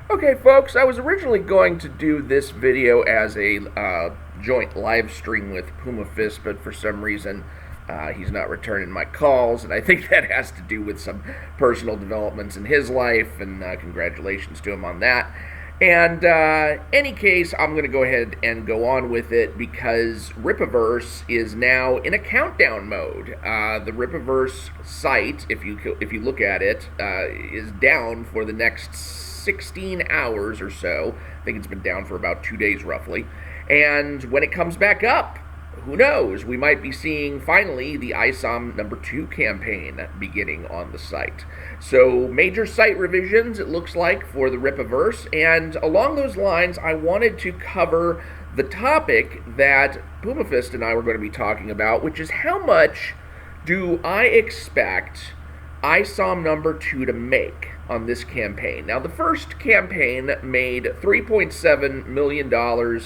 Okay, folks, I was originally going to do this video as a joint live stream with Puma Fist, but for some reason he's not returning my calls, and I think that has to do with some personal developments in his life, and congratulations to him on that. And any case, I'm going to go ahead and go on with it because Rippaverse is now in a countdown mode. The Rippaverse site, if you look at it, is down for the next 16 hours or so. I think it's been down for about 2 days roughly. And when it comes back up, who knows? We might be seeing finally the Isom #2 campaign beginning on the site. So major site revisions, it looks like, for the Rippaverse. And along those lines, I wanted to cover the topic that Puma Fist and I were going to be talking about, which is how much do I expect Isom #2 to make on this campaign. Now, the first campaign made $3.7 million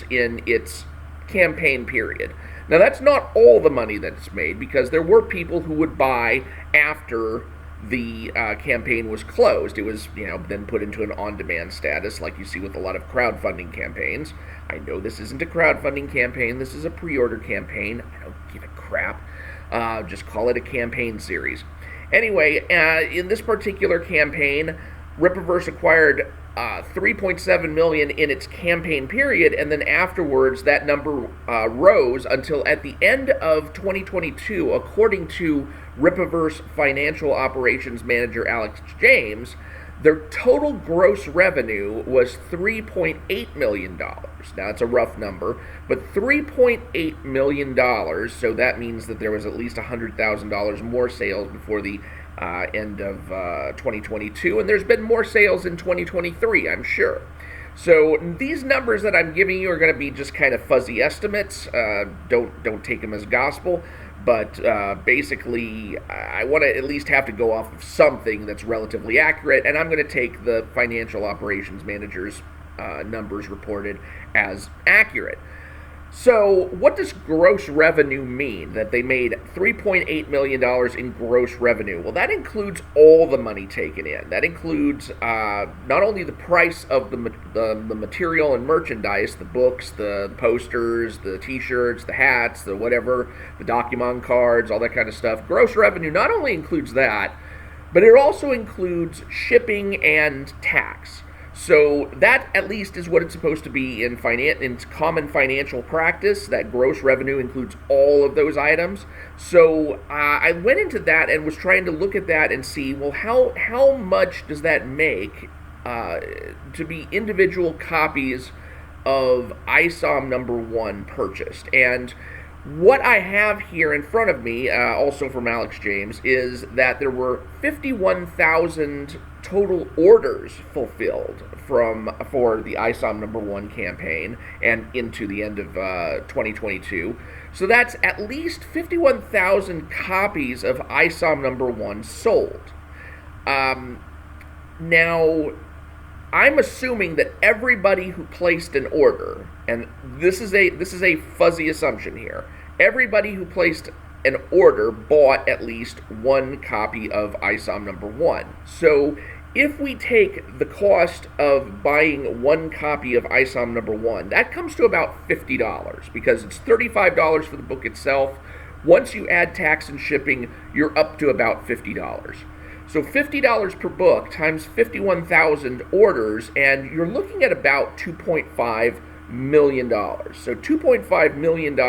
in its campaign period. Now, that's not all the money that it's made, because there were people who would buy after the campaign was closed. It was, then put into an on-demand status, like you see with a lot of crowdfunding campaigns. I know this isn't a crowdfunding campaign. This is a pre-order campaign. I don't give a crap. Just call it a campaign series. Anyway, in this particular campaign, Rippaverse acquired $3.7 million in its campaign period, and then afterwards that number rose until at the end of 2022, according to Rippaverse Financial Operations Manager Alex James, their total gross revenue was $3.8 million. Now, it's a rough number, but $3.8 million, so that means that there was at least $100,000 more sales before the end of 2022, and there's been more sales in 2023, I'm sure. So these numbers that I'm giving you are going to be just kind of fuzzy estimates. Don't take them as gospel. But basically, I want to at least have to go off of something that's relatively accurate, and I'm going to take the financial operations manager's numbers reported as accurate. So what does gross revenue mean? That they made $3.8 million in gross revenue. Well, that includes all the money taken in. That includes not only the price of the material and merchandise, the books, the posters, the t-shirts, the hats, the whatever, the Document cards, all that kind of stuff. Gross revenue not only includes that, but it also includes shipping and tax. So that at least is what it's supposed to be in common financial practice. That gross revenue includes all of those items. So I went into that and was trying to look at that and see, well, how much does that make to be individual copies of Isom #1 purchased? And what I have here in front of me, also from Alex James, is that there were 51,000 total orders fulfilled for the Isom #1 campaign and into the end of 2022. So that's at least 51,000 copies of Isom #1 sold. Now, I'm assuming that everybody who placed an order, and this is a fuzzy assumption here, everybody who placed an order bought at least one copy of Isom #1. So if we take the cost of buying one copy of Isom #1, that comes to about $50, because it's $35 for the book itself. Once you add tax and shipping, you're up to about $50. So $50 per book times 51,000 orders, and you're looking at about $2.5 million. So $2.5 million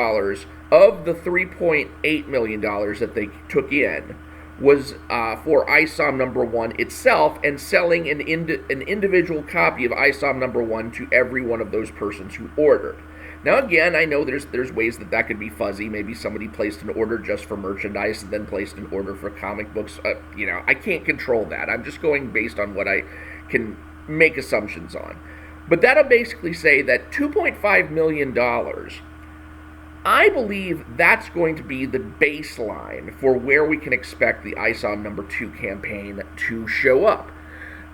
of the $3.8 million that they took in was for Isom #1 itself, and selling an individual copy of Isom #1 to every one of those persons who ordered. Now, again, I know there's ways that could be fuzzy. Maybe somebody placed an order just for merchandise and then placed an order for comic books. I can't control that. I'm just going based on what I can make assumptions on. But that'll basically say that $2.5 million, I believe that's going to be the baseline for where we can expect the Isom #2 campaign to show up.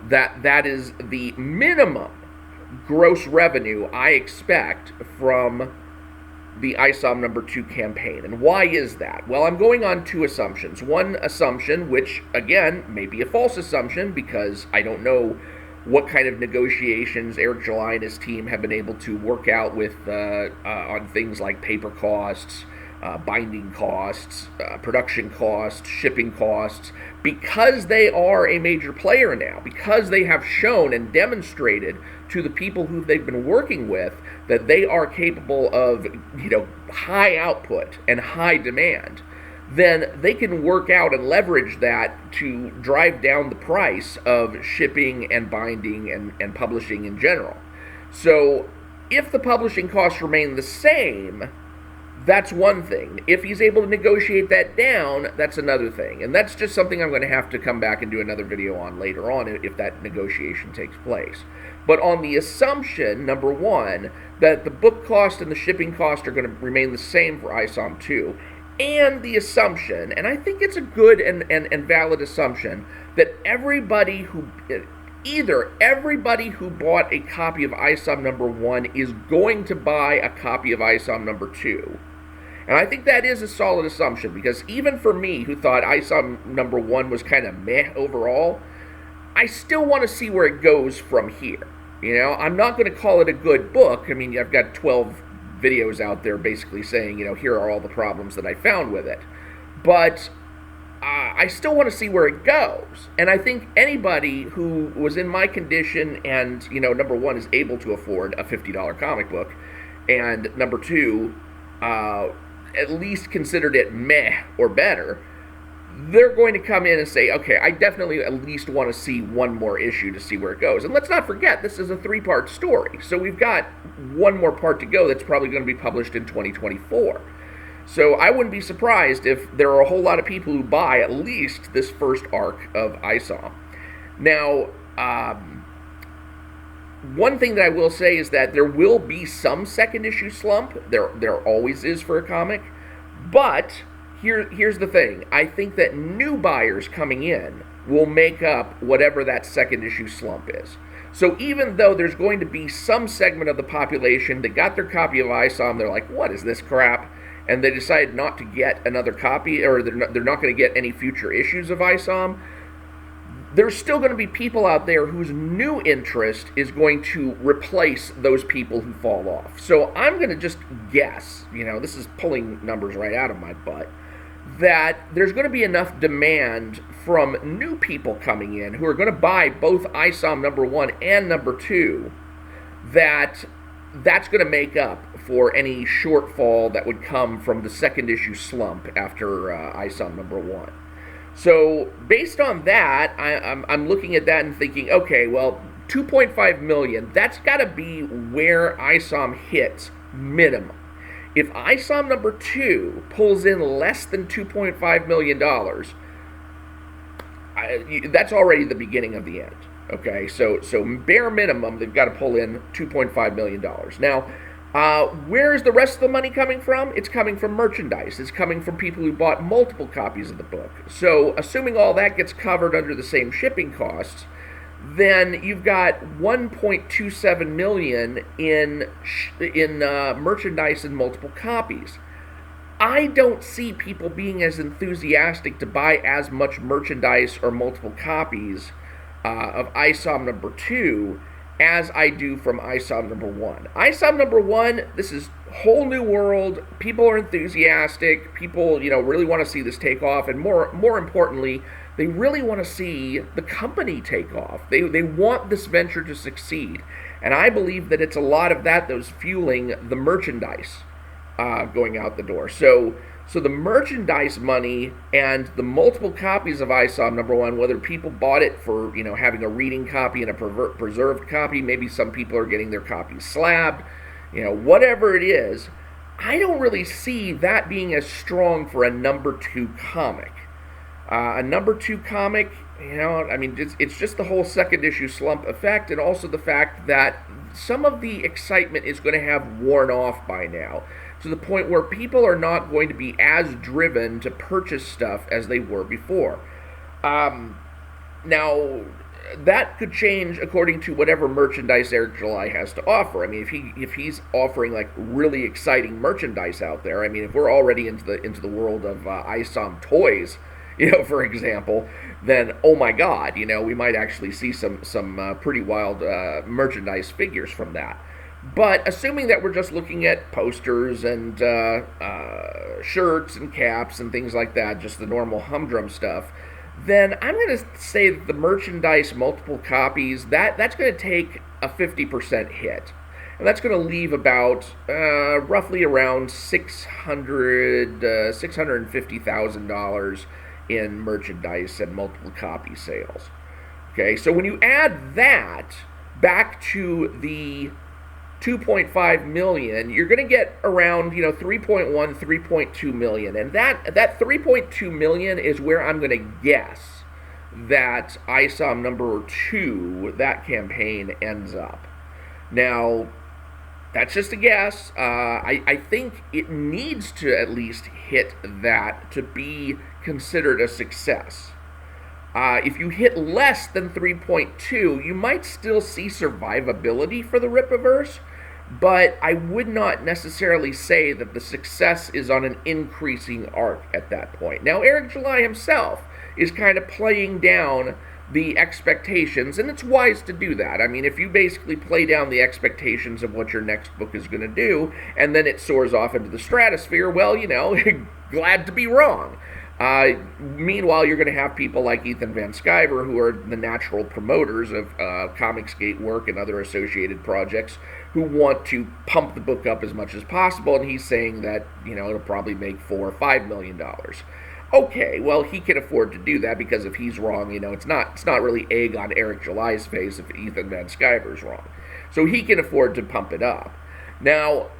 That is the minimum gross revenue I expect from the Isom #2 campaign. And why is that? Well, I'm going on two assumptions. One assumption, which again may be a false assumption because I don't know what kind of negotiations Eric July and his team have been able to work out with on things like paper costs, binding costs, production costs, shipping costs, because they are a major player now, because they have shown and demonstrated to the people who they've been working with that they are capable of, high output and high demand. Then they can work out and leverage that to drive down the price of shipping and binding and publishing in general. So if the publishing costs remain the same, that's one thing. If he's able to negotiate that down, that's another thing. And that's just something I'm going to have to come back and do another video on later on if that negotiation takes place. But on the assumption, number one, that the book cost and the shipping cost are going to remain the same for Isom 2, and the assumption, and I think it's a good and valid assumption, that everybody who bought a copy of Isom number 1 is going to buy a copy of Isom number 2. And I think that is a solid assumption, because even for me, who thought Isom number 1 was kind of meh overall, I still want to see where it goes from here. I'm not going to call it a good book. I mean, I've got 12 videos out there basically saying, here are all the problems that I found with it. But I still want to see where it goes. And I think anybody who was in my condition and, number one, is able to afford a $50 comic book, and number two, at least considered it meh or better, they're going to come in and say, okay, I definitely at least want to see one more issue to see where it goes. And let's not forget, this is a 3-part story. So we've got one more part to go that's probably going to be published in 2024. So I wouldn't be surprised if there are a whole lot of people who buy at least this first arc of Isom. Now, one thing that I will say is that there will be some second issue slump. There always is for a comic. But here's the thing. I think that new buyers coming in will make up whatever that second issue slump is. So even though there's going to be some segment of the population that got their copy of Isom, they're like, what is this crap? And they decide not to get another copy, or they're not going to get any future issues of Isom, there's still going to be people out there whose new interest is going to replace those people who fall off. So I'm going to just guess, this is pulling numbers right out of my butt, that there's going to be enough demand from new people coming in who are going to buy both Isom number 1 and number 2 that's going to make up for any shortfall that would come from the second issue slump after Isom number 1. So based on that, I'm looking at that and thinking, okay, well, 2.5 million, that's got to be where Isom hits minimum. If Isom number 2 pulls in less than $2.5 million, that's already the beginning of the end. Okay, so bare minimum, they've got to pull in $2.5 million. Now, where is the rest of the money coming from? It's coming from merchandise. It's coming from people who bought multiple copies of the book. So, assuming all that gets covered under the same shipping costs, then you've got $1.27 million in merchandise and multiple copies. I don't see people being as enthusiastic to buy as much merchandise or multiple copies of Isom number 2 as I do from Isom number 1. Isom number 1, this is whole new world. People are enthusiastic. People, really want to see this take off, and more importantly, they really want to see the company take off. They want this venture to succeed, and I believe that it's a lot of that was fueling the merchandise going out the door. So the merchandise money and the multiple copies of Isom number 1, whether people bought it for having a reading copy and a preserved copy, maybe some people are getting their copies slabbed, whatever it is, I don't really see that being as strong for a number 2 comic. A number 2 comic, it's just the whole second issue slump effect, and also the fact that some of the excitement is going to have worn off by now, to the point where people are not going to be as driven to purchase stuff as they were before. Now, that could change according to whatever merchandise Eric July has to offer. I mean, if he's offering like really exciting merchandise out there, I mean, if we're already into the world of Isom toys, for example, then oh my God, we might actually see some pretty wild merchandise figures from that. But assuming that we're just looking at posters and shirts and caps and things like that, just the normal humdrum stuff, then I'm going to say that the merchandise multiple copies, that's going to take a 50% hit. And that's going to leave about roughly around $650,000 in merchandise and multiple copy sales. Okay, so when you add that back to the 2.5 million, you're going to get around 3.1, 3.2 million, and that 3.2 million is where I'm going to guess that Isom number 2, that campaign, ends up. Now, that's just a guess. I think it needs to at least hit that to be considered a success. If you hit less than 3.2, you might still see survivability for the Rippaverse, but I would not necessarily say that the success is on an increasing arc at that point. Now, Eric July himself is kind of playing down the expectations, and it's wise to do that. I mean, if you basically play down the expectations of what your next book is going to do, and then it soars off into the stratosphere, well, glad to be wrong. Meanwhile, you're going to have people like Ethan Van Sciver, who are the natural promoters of Comicsgate work and other associated projects, who want to pump the book up as much as possible, and he's saying that, it'll probably make $4 or $5 million. Okay, well, he can afford to do that, because if he's wrong, it's not really egg on Eric July's face if Ethan Van Sciver's wrong. So he can afford to pump it up. Now,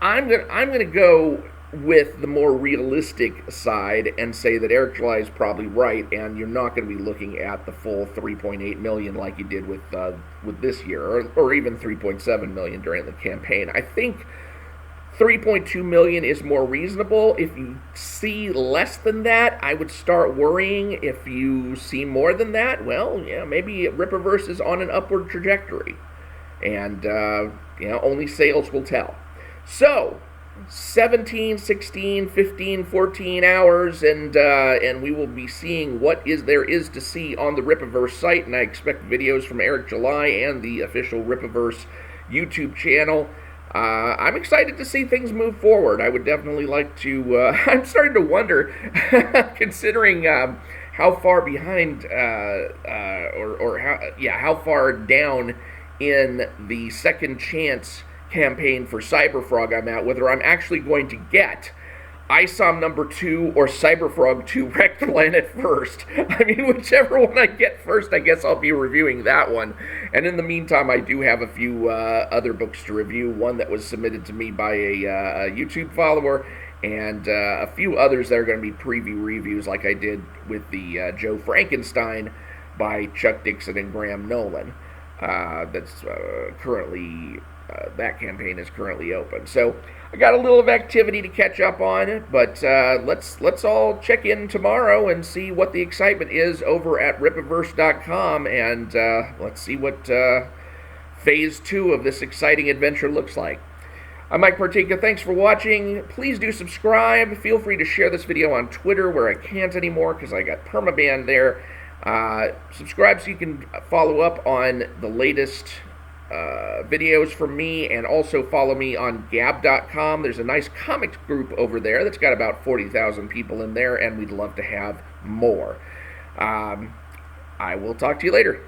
I'm gonna go with the more realistic side and say that Eric July is probably right, and you're not going to be looking at the full 3.8 million like you did with this year, or even 3.7 million during the campaign. I think 3.2 million is more reasonable. If you see less than that, I would start worrying. If you see more than that, well, yeah, maybe Rippaverse is on an upward trajectory, and only sales will tell. So 17, 16, 15, 14 hours, and we will be seeing what there is to see on the Rippaverse site, and I expect videos from Eric July and the official Rippaverse YouTube channel. I'm excited to see things move forward. I would definitely like to, I'm starting to wonder, considering how far behind, how far down in the Second Chance campaign for Cyberfrog I'm at, whether I'm actually going to get Isom number 2 or Cyberfrog 2 Wrecked Planet first. I mean, whichever one I get first, I guess I'll be reviewing that one. And in the meantime, I do have a few other books to review. One that was submitted to me by a YouTube follower, and a few others that are going to be preview reviews, like I did with the Joe Frankenstein by Chuck Dixon and Graham Nolan. That's currently... that campaign is currently open. So I got a little of activity to catch up on, but let's all check in tomorrow and see what the excitement is over at Rippaverse.com, and let's see what Phase 2 of this exciting adventure looks like. I'm Mike Partika. Thanks for watching. Please do subscribe. Feel free to share this video on Twitter, where I can't anymore because I got permabanned there. Subscribe so you can follow up on the latest videos from me, and also follow me on Gab.com. There's a nice comics group over there that's got about 40,000 people in there, and we'd love to have more. I will talk to you later.